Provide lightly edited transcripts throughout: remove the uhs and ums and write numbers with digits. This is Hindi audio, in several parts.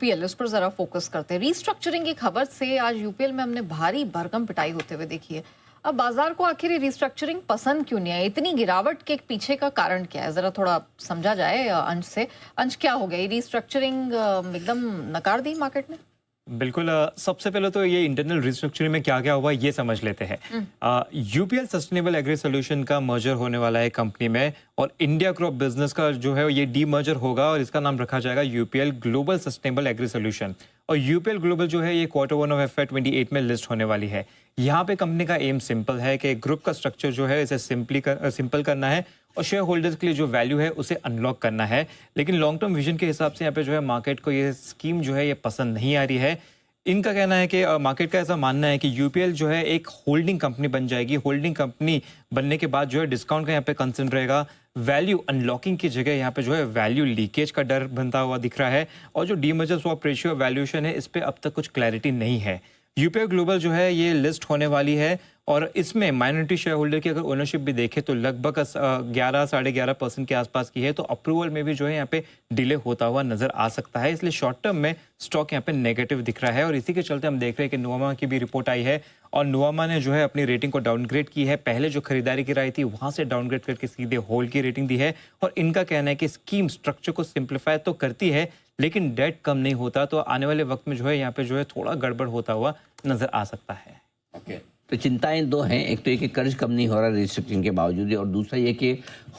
यूपीएल उस पर जरा फोकस करते हैं। रीस्ट्रक्चरिंग की खबर से आज यूपीएल में हमने भारी भरकम पिटाई होते हुए देखी है। अब बाजार को आखिर रीस्ट्रक्चरिंग पसंद क्यों नहीं है? इतनी गिरावट के पीछे का कारण क्या है? जरा थोड़ा समझा जाए अंश से। अंश, क्या हो गया? रीस्ट्रक्चरिंग एकदम नकार दी मार्केट ने? बिल्कुल। सबसे पहले तो ये इंटरनल रिस्ट्रक्चरिंग में क्या क्या हुआ ये समझ लेते हैं। यूपीएल सस्टेनेबल एग्री सोल्यूशन का मर्जर होने वाला है कंपनी में, और इंडिया क्रॉप बिजनेस का जो है ये डी मर्जर होगा और इसका नाम रखा जाएगा UPL global sustainable agri solution. और यूपीएल ग्लोबल जो है ये Q1 ऑफ FY28 में लिस्ट होने वाली है। यहाँ पे कंपनी का एम सिंपल है कि ग्रुप का स्ट्रक्चर जो है इसे सिंपल करना है और शेयर होल्डर्स के लिए जो वैल्यू है उसे अनलॉक करना है। लेकिन लॉन्ग टर्म विजन के हिसाब से यहाँ पे जो है मार्केट को ये स्कीम जो है ये पसंद नहीं आ रही है। इनका कहना है कि मार्केट का ऐसा मानना है कि यूपीएल जो है एक होल्डिंग कंपनी बन जाएगी। होल्डिंग कंपनी बनने के बाद जो है डिस्काउंट का यहाँ पे कंसर्न रहेगा। वैल्यू अनलॉकिंग की जगह यहाँ पे जो है वैल्यू लीकेज का डर बनता हुआ दिख रहा है। और जो डीमर्जर स्वैप रेशियो वैल्यूएशन है इस पे अब तक कुछ क्लैरिटी नहीं है। यूपीएल ग्लोबल जो है ये लिस्ट होने वाली है और इसमें माइनॉरिटी शेयर होल्डर की अगर ओनरशिप भी देखें तो लगभग 11-11.5% के आसपास की है। तो अप्रूवल में भी जो है यहाँ पे डिले होता हुआ नजर आ सकता है। इसलिए शॉर्ट टर्म में स्टॉक यहाँ पे नेगेटिव दिख रहा है। और इसी के चलते हम देख रहे हैं कि नुवामा की भी रिपोर्ट आई है और नुवामा ने जो है अपनी रेटिंग को डाउनग्रेड की है। पहले जो खरीदारी की राय थी वहां से डाउनग्रेड करके सीधे होल्ड की रेटिंग दी है। और इनका कहना है कि स्कीम स्ट्रक्चर को सिंप्लीफाई तो करती है लेकिन डेट कम नहीं होता। तो आने वाले वक्त में जो है यहाँ पे जो है थोड़ा गड़बड़ होता हुआ नजर आ सकता है। ओके, तो चिंताएं दो हैं। एक तो ये कि कर्ज कम नहीं हो रहा रिस्ट्रक्चरिंग के बावजूद, और दूसरा ये कि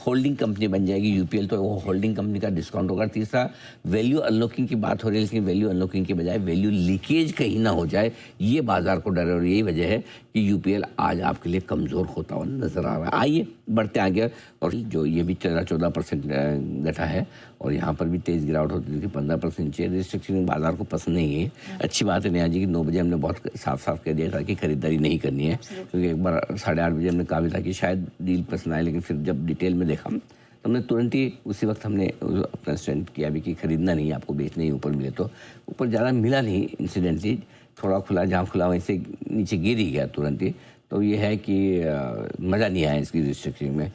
होल्डिंग कंपनी बन जाएगी यूपीएल, तो वो होल्डिंग कंपनी का डिस्काउंट होगा। तीसरा, वैल्यू अनलॉकिंग की बात हो रही है लेकिन वैल्यू अनलॉकिंग के बजाय वैल्यू लीकेज कहीं ना हो जाए, ये बाजार को डर है। और यही वजह है कि यूपीएल आज आपके लिए कमज़ोर होता हुआ नजर आ रहा है। आइए बढ़ते आगे। और जो ये भी 14% घटा है और यहाँ पर भी तेज़ गिरावट होती थी 15% नीचे। रिस्ट्रक्चरिंग बाजार को पसंद नहीं है। अच्छी बात है नेहा जी कि 9 बजे हमने बहुत साफ साफ कह दिया था कि खरीदारी नहीं करनी है, क्योंकि एक बार 8:30 बजे हमने कहा भी था कि शायद डील पसंद आए, लेकिन फिर जब डिटेल में देखा तो हमने तुरंत ही उसी वक्त हमने अपना स्टैंड किया भी कि खरीदना नहीं, आपको बेचना ही। ऊपर मिले तो ऊपर ज़्यादा मिला नहीं, इंसिडेंटली थोड़ा खुला, जहाँ खुला वहीं से नीचे गिर ही गया तुरंत ही। तो ये है कि मज़ा नहीं आया इसकी रिस्ट्रक्चरिंग में।